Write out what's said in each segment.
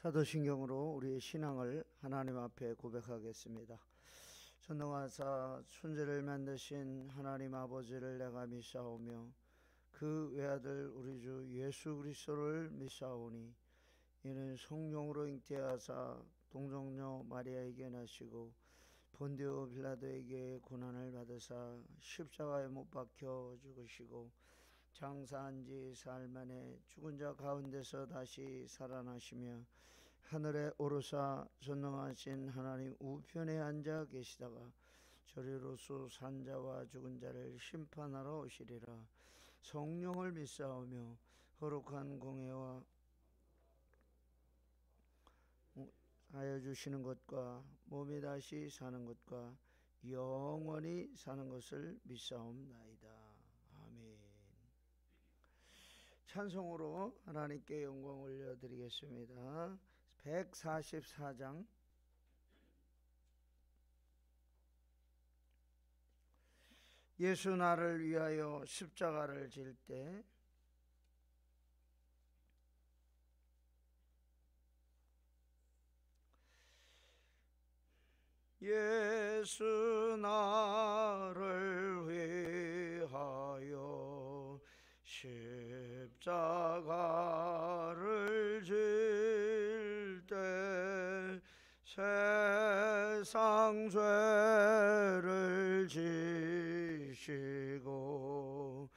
사도신경으로 우리의 신앙을 하나님 앞에 고백하겠습니다. 전능하사 천지를 만드신 하나님 아버지를 내가 믿사오며 그 외아들 우리 주 예수 그리스도를 믿사오니 이는 성령으로 잉태하사 동정녀 마리아에게 나시고 본디오 빌라도에게 고난을 받으사 십자가에 못 박혀 죽으시고 장사한 지 사흘 만에 죽은 자 가운데서 다시 살아나시며 하늘에 오르사 전능하신 하나님 우편에 앉아 계시다가 저리로서 산자와 죽은 자를 심판하러 오시리라. 성령을 믿사오며 거룩한 공회와 하여 주시는 것과 몸이 다시 사는 것과 영원히 사는 것을 믿사옵나이다. 아멘. 찬송으로 하나님께 영광 올려드리겠습니다. 144장. 예수 나를 위하여 십자가를 질 때 예수 나를 위하여 십자가를 질 때 세상 죄를 지시고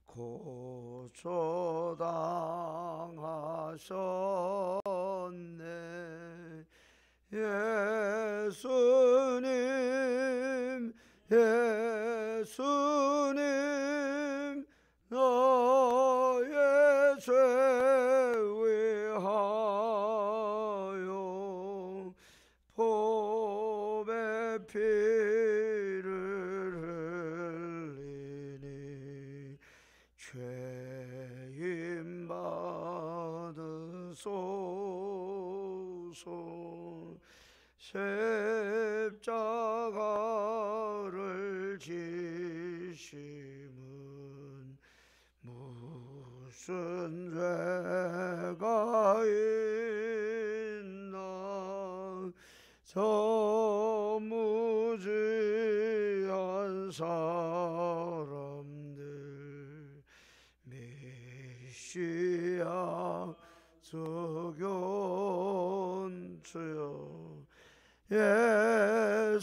고초당하셨네. 예수님 예수님 너의 죄 위하여 보배 피를 흘리니 죄인 받으소서. 십자가를 지심은 무슨 죄가 있나. 저 무지한 사람들 메시아 적용주여. 예수님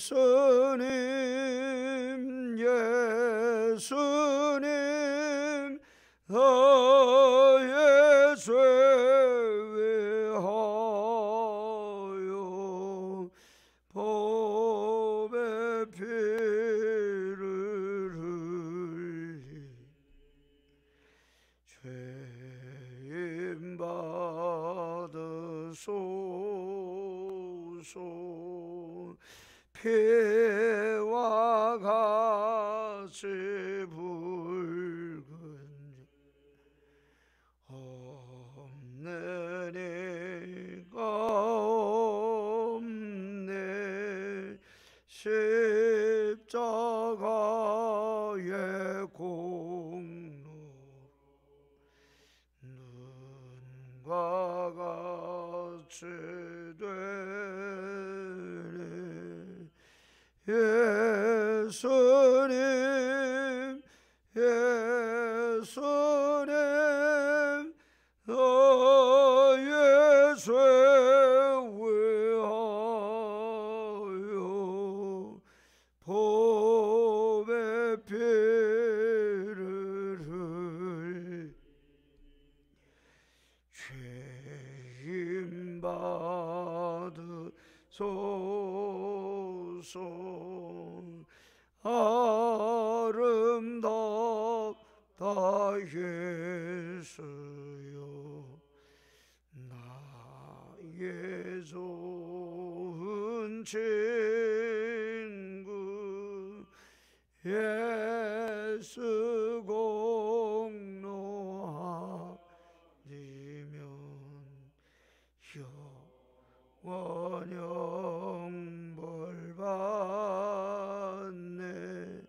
예수님 너의 죄 위하여 보배 피를 흘리 죄인 받으소서. 피와 같이 붉은 없는 이가 없네. 십자가의 공로 눈과 같이 되네. 예수님 예수님 너의 죄 위하여 보배 피를 흘리 죄인 받으소서. 아름답다 예수여 나의 좋은 친구. 예수 공로 아니면 영원 영벌 받네.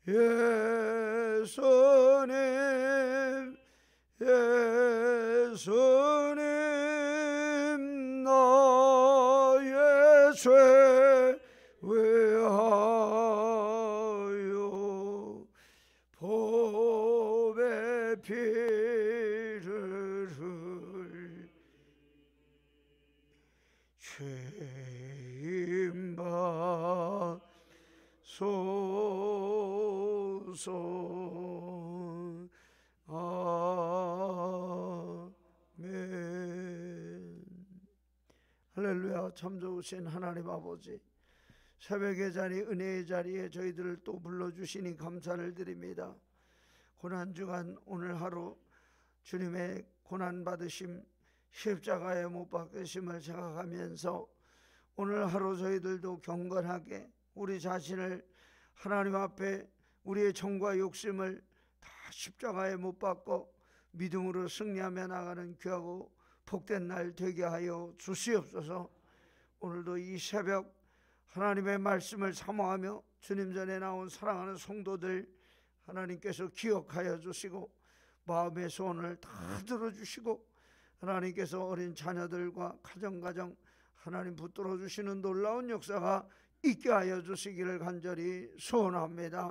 예수님 예수님 쇠외하여 법의 피를 흘 죄인 받소서. 아멘. 할렐루야. 참 좋으신 하나님 아버지, 새벽의 자리, 은혜의 자리에 저희들을 또 불러주시니 감사를 드립니다. 고난주간 오늘 하루 주님의 고난받으심, 십자가에 못 박으심을 생각하면서 오늘 하루 저희들도 경건하게 우리 자신을 하나님 앞에 우리의 정과 욕심을 다 십자가에 못 박고 믿음으로 승리하며 나가는 귀하고 복된 날 되게 하여 주시옵소서. 오늘도 이 새벽 하나님의 말씀을 사모하며 주님 전에 나온 사랑하는 성도들 하나님께서 기억하여 주시고 마음의 소원을 다 들어주시고 하나님께서 어린 자녀들과 가정 하나님 붙들어 주시는 놀라운 역사가 있게 하여 주시기를 간절히 소원합니다.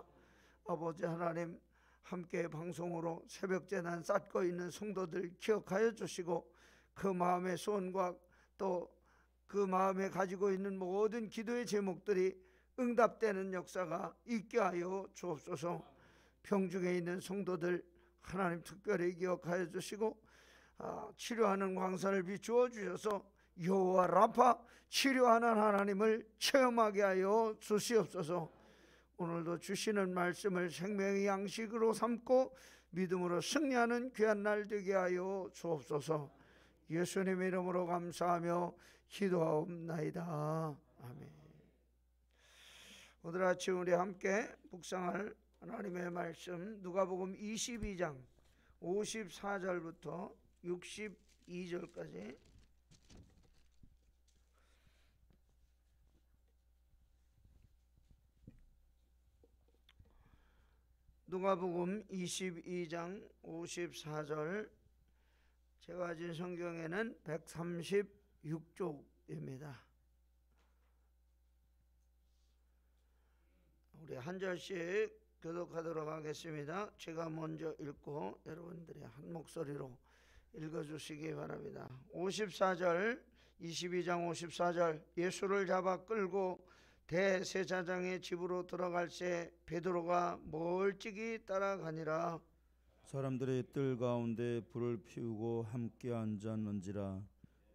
아버지 하나님, 함께 방송으로 새벽 재난 쌓고 있는 성도들 기억하여 주시고 그 마음의 소원과 또 그 마음에 가지고 있는 모든 기도의 제목들이 응답되는 역사가 있게 하여 주옵소서. 병중에 있는 성도들 하나님 특별히 기억하여 주시고 치료하는 광선을 비추어 주셔서 여호와 라파 치료하는 하나님을 체험하게 하여 주시옵소서. 오늘도 주시는 말씀을 생명의 양식으로 삼고 믿음으로 승리하는 귀한 날 되게 하여 주옵소서. 예수님의 이름으로 감사하며 기도하옵나이다. 아멘. 오늘 아침 우리 함께 묵상할 하나님의 말씀 누가복음 22장 54절부터 62절까지 누가복음 22장 54절, 제가 가진 성경에는 136쪽입니다. 우리 한 절씩 교독하도록 하겠습니다. 제가 먼저 읽고 여러분들이 한 목소리로 읽어주시기 바랍니다. 54절, 22장 54절. 예수를 잡아 끌고 대제사장의 집으로 들어갈새 베드로가 멀찍이 따라가니라. 사람들의 뜰 가운데 불을 피우고 함께 앉았는지라.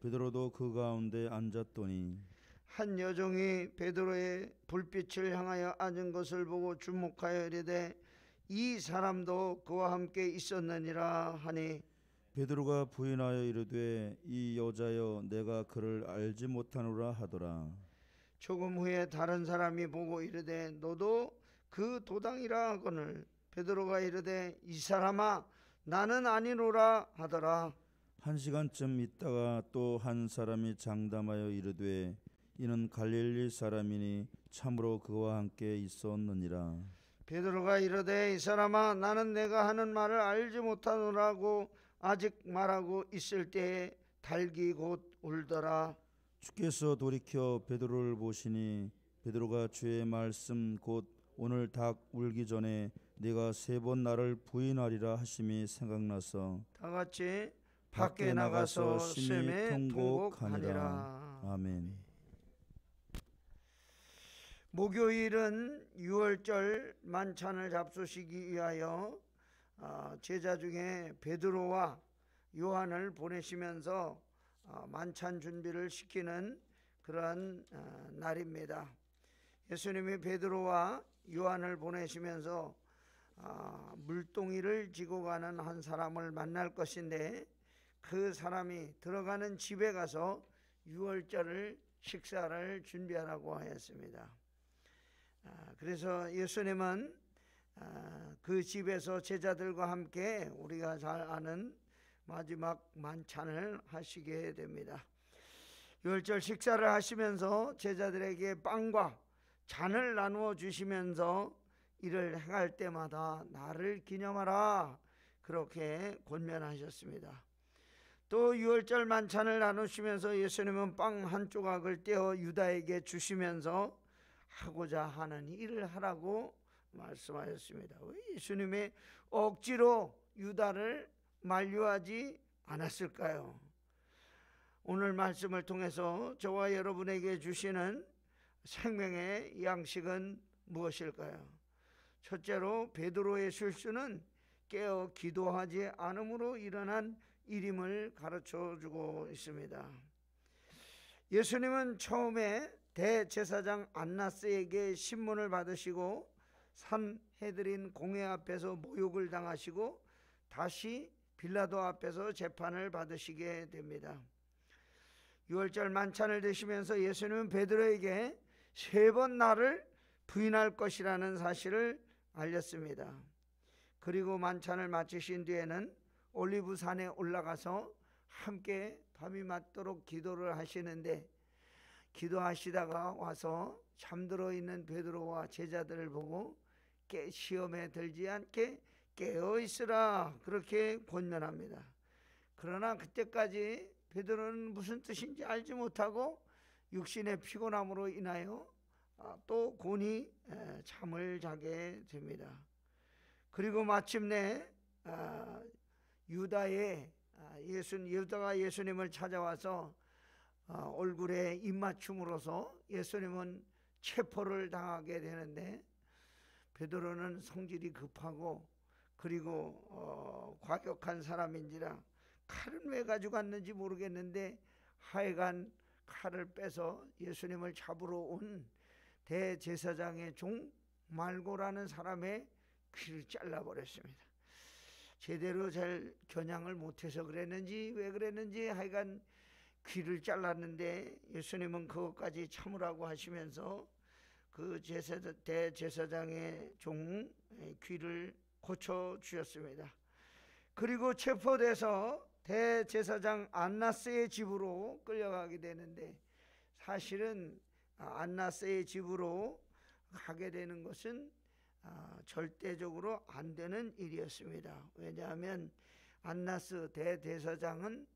베드로도 그 가운데 앉았더니 한 여종이 베드로의 불빛을 향하여 앉은 것을 보고 주목하여 이르되 이 사람도 그와 함께 있었느니라 하니, 베드로가 부인하여 이르되 이 여자여 내가 그를 알지 못하노라 하더라. 조금 후에 다른 사람이 보고 이르되 너도 그 도당이라 하거늘 베드로가 이르되 이 사람아 나는 아니노라 하더라. 한 시간쯤 있다가 또 한 사람이 장담하여 이르되 이는 갈릴리 사람이니 참으로 그와 함께 있었느니라. 베드로가 이르되 이 사람아 나는 내가 하는 말을 알지 못하노라고 아직 말하고 있을 때에 닭이 곧 울더라. 주께서 돌이켜 베드로를 보시니 베드로가 주의 말씀 곧 오늘 닭 울기 전에 네가 3번 나를 부인하리라 하심이 생각나서 다 같이 밖에 나가서 심히 통곡하니라. 아멘. 목요일은 유월절 만찬을 잡수시기 위하여 제자 중에 베드로와 요한을 보내시면서 만찬 준비를 시키는 그러한 날입니다. 예수님이 베드로와 요한을 보내시면서 물동이를 지고 가는 한 사람을 만날 것인데 그 사람이 들어가는 집에 가서 유월절 식사를 준비하라고 하였습니다. 그래서 예수님은 그 집에서 제자들과 함께 우리가 잘 아는 마지막 만찬을 하시게 됩니다. 유월절 식사를 하시면서 제자들에게 빵과 잔을 나누어 주시면서 이를 행할 때마다 나를 기념하라 그렇게 권면하셨습니다. 또 유월절 만찬을 나누시면서 예수님은 빵 한 조각을 떼어 유다에게 주시면서 하고자 하는 일을 하라고 말씀하셨습니다. 왜 예수님의 억지로 유다를 만류하지 않았을까요? 오늘 말씀을 통해서 저와 여러분에게 주시는 생명의 양식은 무엇일까요? 첫째로 베드로의 실수는 깨어 기도하지 않음으로 일어난 일임을 가르쳐주고 있습니다. 예수님은 처음에 대제사장 안나스에게 신문을 받으시고 산헤드린 공회 앞에서 모욕을 당하시고 다시 빌라도 앞에서 재판을 받으시게 됩니다. 유월절 만찬을 드시면서 예수님은 베드로에게 3번 나를 부인할 것이라는 사실을 알렸습니다. 그리고 만찬을 마치신 뒤에는 올리브산에 올라가서 함께 밤이 맞도록 기도를 하시는데, 기도하시다가 와서 잠들어 있는 베드로와 제자들을 보고 시험에 들지 않게 깨어 있으라 그렇게 권면합니다. 그러나 그때까지 베드로는 무슨 뜻인지 알지 못하고 육신의 피곤함으로 인하여 또 곤히 잠을 자게 됩니다. 그리고 마침내 유다가 예수님을 찾아와서 얼굴에 입맞춤으로써 예수님은 체포를 당하게 되는데, 베드로는 성질이 급하고 그리고 과격한 사람인지라 칼은 왜 가지고 갔는지 모르겠는데 하여간 칼을 빼서 예수님을 잡으러 온 대제사장의 종 말고라는 사람의 귀를 잘라버렸습니다. 제대로 잘 겨냥을 못해서 그랬는지 왜 그랬는지 하여간 귀를 잘랐는데, 예수님은 그것까지 참으라고 하시면서 그 대제사장의 종 귀를 고쳐주셨습니다. 그리고 체포돼서 대제사장 안나스의 집으로 끌려가게 되는데, 사실은 안나스의 집으로 가게 되는 것은 절대적으로 안 되는 일이었습니다. 왜냐하면 안나스 대제사장은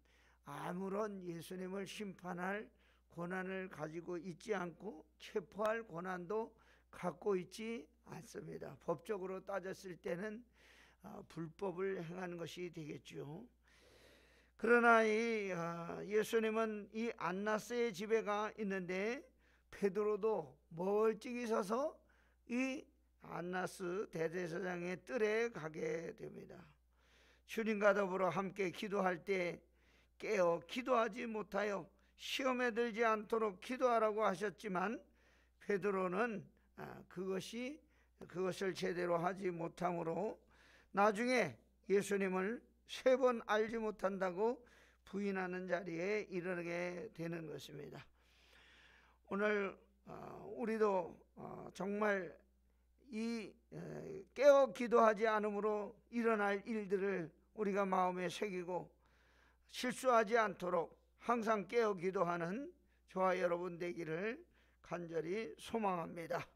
아무런 예수님을 심판할 권한을 가지고 있지 않고 체포할 권한도 갖고 있지 않습니다. 법적으로 따졌을 때는 불법을 행한 것이 되겠죠. 그러나 예수님은 이 안나스의 집에 가 있는데 베드로도 멀찍이 서서 이 안나스 대제사장의 뜰에 가게 됩니다. 주님과 더불어 함께 기도할 때 깨어 기도하지 못하여 시험에 들지 않도록 기도하라고 하셨지만, 베드로는 그것을 제대로 하지 못함으로 나중에 예수님을 3번 알지 못한다고 부인하는 자리에 이르게 되는 것입니다. 오늘 우리도 정말 이 깨어 기도하지 않음으로 일어날 일들을 우리가 마음에 새기고 실수하지 않도록 항상 깨어 기도하는 저와 여러분 되기를 간절히 소망합니다.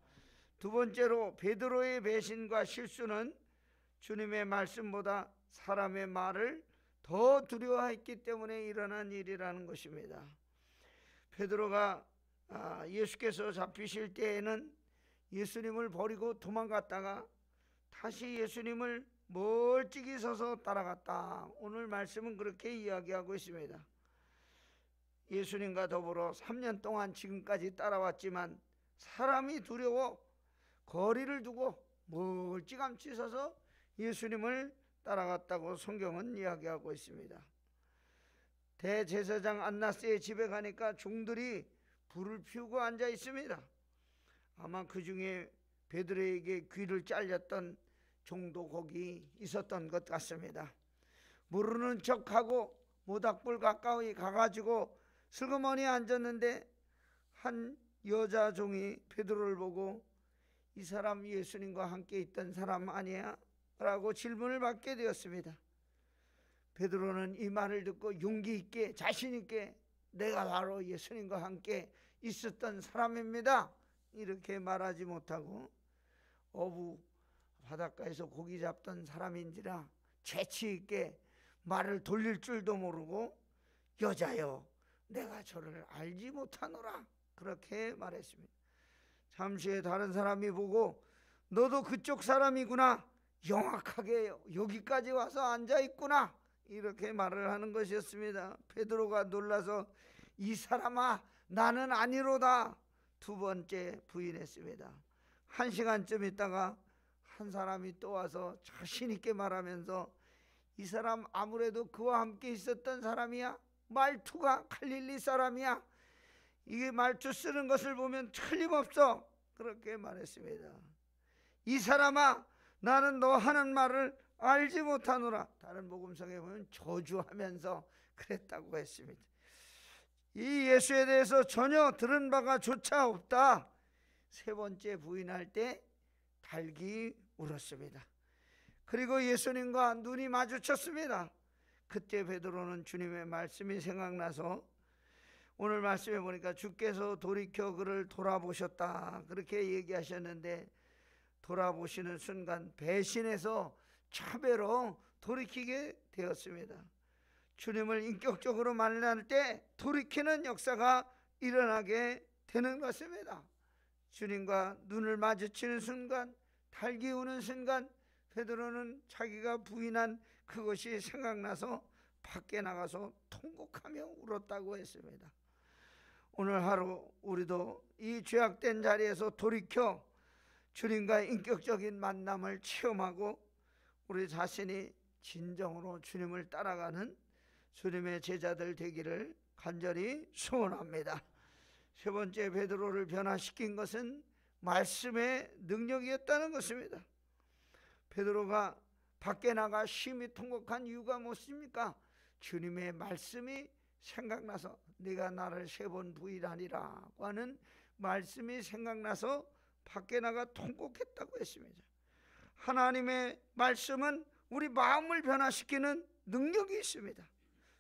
두 번째로, 베드로의 배신과 실수는 주님의 말씀보다 사람의 말을 더 두려워했기 때문에 일어난 일이라는 것입니다. 베드로가 예수께서 잡히실 때에는 예수님을 버리고 도망갔다가 다시 예수님을 멀찍이 서서 따라갔다. 오늘 말씀은 그렇게 이야기하고 있습니다. 예수님과 더불어 3년 동안 지금까지 따라왔지만 사람이 두려워 거리를 두고 멀찌감치 서서 예수님을 따라갔다고 성경은 이야기하고 있습니다. 대제사장 안나스의 집에 가니까 종들이 불을 피우고 앉아 있습니다. 아마 그 중에 베드로에게 귀를 잘렸던 종도 거기 있었던 것 같습니다. 모르는 척하고 모닥불 가까이 가가지고 슬그머니 앉았는데 한 여자 종이 베드로를 보고 이 사람 예수님과 함께 있던 사람 아니야? 라고 질문을 받게 되었습니다. 베드로는 이 말을 듣고 용기 있게 자신 있게 내가 바로 예수님과 함께 있었던 사람입니다 이렇게 말하지 못하고 어부 바닷가에서 고기 잡던 사람인지라 재치 있게 말을 돌릴 줄도 모르고 여자여 내가 저를 알지 못하노라 그렇게 말했습니다. 잠시 후에 다른 사람이 보고 너도 그쪽 사람이구나, 영악하게 여기까지 와서 앉아있구나 이렇게 말을 하는 것이었습니다. 베드로가 놀라서 이 사람아 나는 아니로다 두 번째 부인했습니다. 1시간쯤 있다가 한 사람이 또 와서 자신 있게 말하면서 이 사람 아무래도 그와 함께 있었던 사람이야, 말투가 갈릴리 사람이야, 이게 말투 쓰는 것을 보면 틀림없어 그렇게 말했습니다. 이 사람아 나는 너 하는 말을 알지 못하노라. 다른 복음성에 보면 저주하면서 그랬다고 했습니다. 이 예수에 대해서 전혀 들은 바가 조차 없다. 세 번째 부인할 때 달기 울었습니다. 그리고 예수님과 눈이 마주쳤습니다. 그때 베드로는 주님의 말씀이 생각나서, 오늘 말씀에 보니까 주께서 돌이켜 그를 돌아보셨다 그렇게 얘기하셨는데, 돌아보시는 순간 배신해서 차별로 돌이키게 되었습니다. 주님을 인격적으로 만날 때 돌이키는 역사가 일어나게 되는 것입니다. 주님과 눈을 마주치는 순간, 달기 우는 순간 베드로는 자기가 부인한 그것이 생각나서 밖에 나가서 통곡하며 울었다고 했습니다. 오늘 하루 우리도 이 죄악된 자리에서 돌이켜 주님과의 인격적인 만남을 체험하고 우리 자신이 진정으로 주님을 따라가는 주님의 제자들 되기를 간절히 소원합니다. 세 번째 베드로를 변화시킨 것은 말씀의 능력이었다는 것입니다. 베드로가 밖에 나가 심히 통곡한 이유가 무엇입니까? 주님의 말씀이 생각나서, 네가 나를 3번 부인하리라고 하는 말씀이 생각나서 밖에 나가 통곡했다고 했습니다. 하나님의 말씀은 우리 마음을 변화시키는 능력이 있습니다.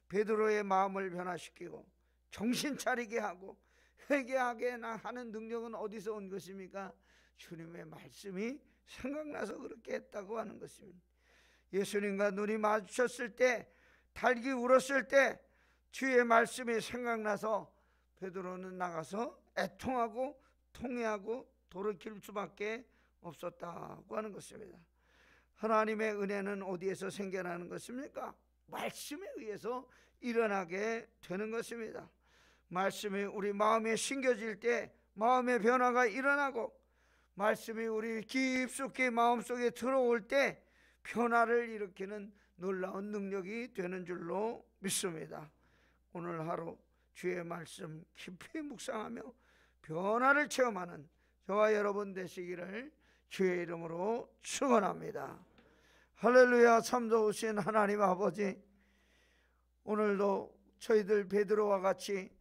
베드로의 마음을 변화시키고 정신 차리게 하고 회개하게 하는 능력은 어디서 온 것입니까? 주님의 말씀이 생각나서 그렇게 했다고 하는 것입니다. 예수님과 눈이 마주쳤을 때, 달기 울었을 때 주의 말씀이 생각나서 베드로는 나가서 애통하고 통회하고 돌이킬 수밖에 없었다고 하는 것입니다. 하나님의 은혜는 어디에서 생겨나는 것입니까? 말씀에 의해서 일어나게 되는 것입니다. 말씀이 우리 마음에 심겨질 때 마음의 변화가 일어나고, 말씀이 우리 깊숙이 마음속에 들어올 때 변화를 일으키는 놀라운 능력이 되는 줄로 믿습니다. 오늘 하루 주의 말씀 깊이 묵상하며 변화를 체험하는 저와 여러분 되시기를 주의 이름으로 축원합니다. 할렐루야. 참 좋으신 하나님 아버지, 오늘도 저희들 베드로와 같이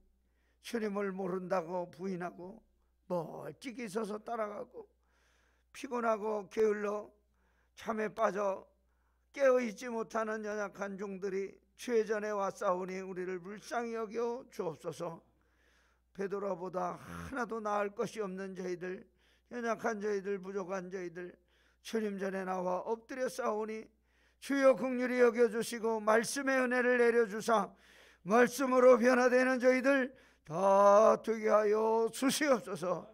주님을 모른다고 부인하고 멀찍이 서서 따라가고, 피곤하고 게을러 잠에 빠져 깨어있지 못하는 연약한 종들이 주의 전에 왔사오니 우리를 불쌍히 여겨 주옵소서. 베드로보다 하나도 나을 것이 없는 저희들, 연약한 저희들, 부족한 저희들 주님 전에 나와 엎드려 싸우니 주여 긍휼히 여겨주시고 말씀의 은혜를 내려주사 말씀으로 변화되는 저희들 다 되게 하여 주시옵소서.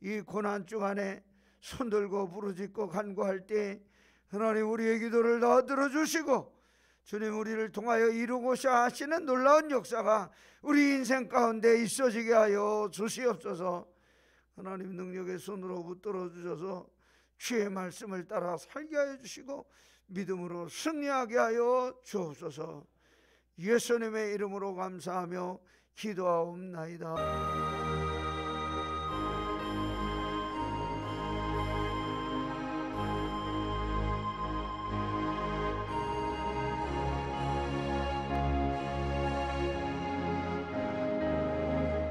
이 고난 중간에 손들고 부르짖고 간구할 때 하나님 우리의 기도를 다 들어주시고 주님 우리를 통하여 이루고자 하시는 놀라운 역사가 우리 인생 가운데 있어지게 하여 주시옵소서. 하나님 능력의 손으로 붙들어 주셔서 주의 말씀을 따라 살게 하여 주시고 믿음으로 승리하게 하여 주옵소서. 예수님의 이름으로 감사하며 기도하옵나이다.